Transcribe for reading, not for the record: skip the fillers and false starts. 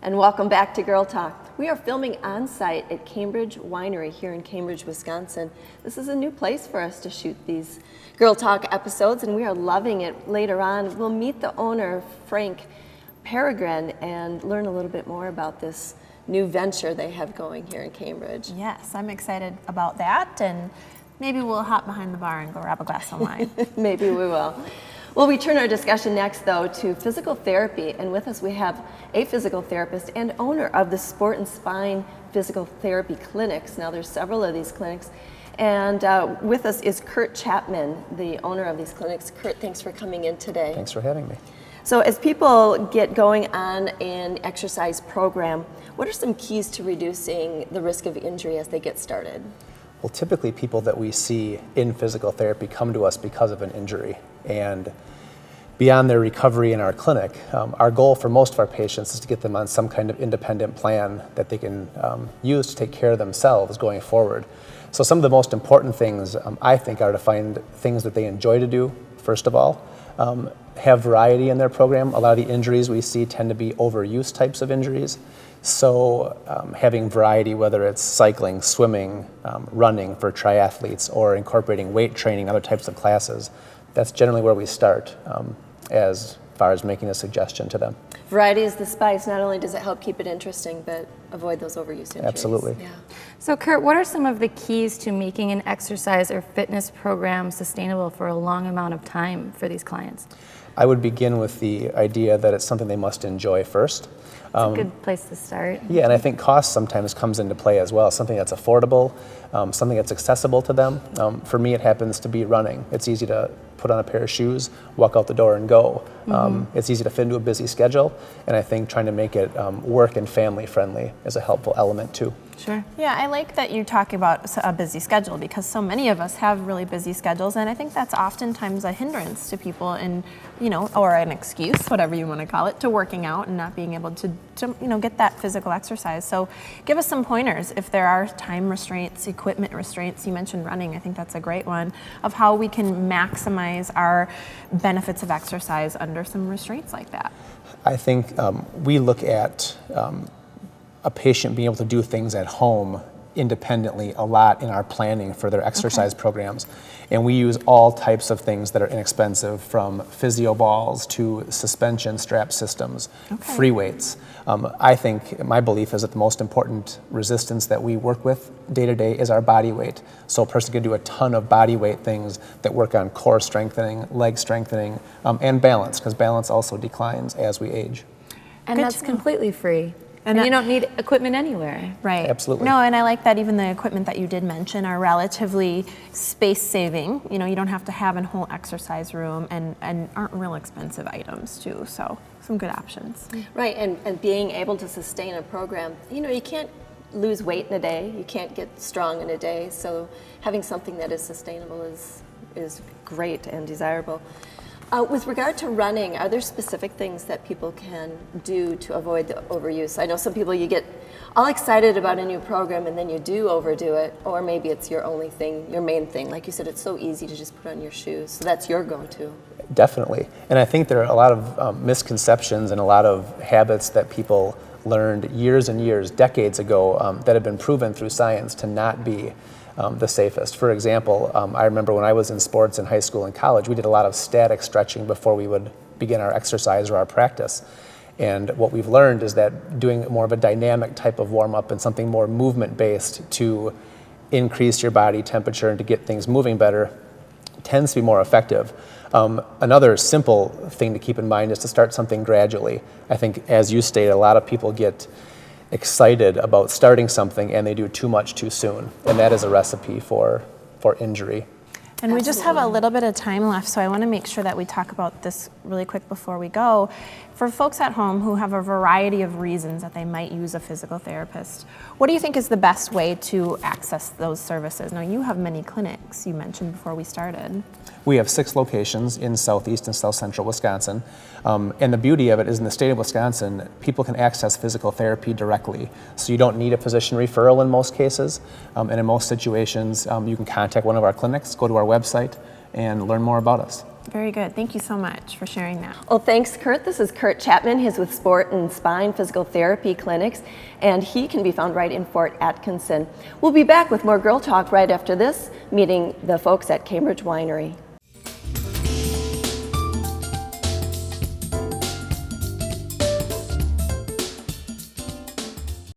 and welcome back to Girl Talk. We are filming on site at Cambridge Winery here in Cambridge, Wisconsin. This is a new place for us to shoot these Girl Talk episodes, and we are loving it. Later on, we'll meet the owner, Frank Peregrine, and learn a little bit more about this new venture they have going here in Cambridge. Yes, I'm excited about that, and maybe we'll hop behind the bar and go grab a glass of wine. Maybe we will. We'll return our discussion next, though, to physical therapy, and with us we have a physical therapist and owner of the Sport and Spine Physical Therapy Clinics. Now, there's several of these clinics, and with us is Kurt Chapman, the owner of these clinics. Kurt, thanks for coming in today. Thanks for having me. So as people get going on an exercise program, what are some keys to reducing the risk of injury as they get started? Well, typically people that we see in physical therapy come to us because of an injury. And beyond their recovery in our clinic, our goal for most of our patients is to get them on some kind of independent plan that they can use to take care of themselves going forward. So some of the most important things, I think, are to find things that they enjoy to do, first of all. Have variety in their program. A lot of the injuries we see tend to be overuse types of injuries. So having variety, whether it's cycling, swimming, running for triathletes, or incorporating weight training, other types of classes, that's generally where we start as far as making a suggestion to them. Variety is the spice. Not only does it help keep it interesting, but avoid those overuse injuries. Absolutely. Yeah. So Kurt, what are some of the keys to making an exercise or fitness program sustainable for a long amount of time for these clients? I would begin with the idea that it's something they must enjoy first. It's a good place to start. Yeah, and I think cost sometimes comes into play as well. Something that's affordable, something that's accessible to them. For me, it happens to be running. It's easy to put on a pair of shoes, walk out the door and go. It's easy to fit into a busy schedule, and I think trying to make it work and family friendly is a helpful element too. Sure. Yeah, I like that you're talking about a busy schedule, because so many of us have really busy schedules, and I think that's oftentimes a hindrance to people, and or an excuse, whatever you want to call it, to working out and not being able to get that physical exercise. So give us some pointers if there are time restraints, equipment restraints. You mentioned running. I think that's a great one, of how we can maximize our benefits of exercise under some restraints like that. I think we look at a patient being able to do things at home independently a lot in our planning for their exercise programs. And we use all types of things that are inexpensive, from physio balls to suspension strap systems, free weights. I think my belief is that the most important resistance that we work with day to day is our body weight. So a person can do a ton of body weight things that work on core strengthening, leg strengthening, and balance, because balance also declines as we age. And that's completely free. And you don't need equipment anywhere. Right. Absolutely. No, and I like that even the equipment that you did mention are relatively space saving. You don't have to have a whole exercise room, and aren't real expensive items too. So some good options. Right, and being able to sustain a program. You can't lose weight in a day. You can't get strong in a day. So having something that is sustainable is great and desirable. With regard to running, are there specific things that people can do to avoid the overuse? I know some people, you get all excited about a new program and then you do overdo it, or maybe it's your only thing, your main thing. Like you said, it's so easy to just put on your shoes, so that's your go-to. Definitely. And I think there are a lot of misconceptions and a lot of habits that people learned years and years, decades ago, that have been proven through science to not be the safest. For example, I remember when I was in sports in high school and college, we did a lot of static stretching before we would begin our exercise or our practice. And what we've learned is that doing more of a dynamic type of warm-up and something more movement-based to increase your body temperature and to get things moving better tends to be more effective. Another simple thing to keep in mind is to start something gradually. I think, as you stated, a lot of people get excited about starting something and they do too much too soon, and that is a recipe for injury. And we just have a little bit of time left, so I want to make sure that we talk about this really quick before we go. For folks at home who have a variety of reasons that they might use a physical therapist, what do you think is the best way to access those services? Now, you have many clinics, you mentioned before we started. We have 6 locations in southeast and south central Wisconsin. And the beauty of it is, in the state of Wisconsin, people can access physical therapy directly. So you don't need a physician referral in most cases. And in most situations, you can contact one of our clinics, go to our website, and learn more about us. Very good. Thank you so much for sharing that. Well, thanks, Kurt. This is Kurt Chapman. He's with Sport and Spine Physical Therapy Clinics, and he can be found right in Fort Atkinson. We'll be back with more Girl Talk right after this, meeting the folks at Cambridge Winery.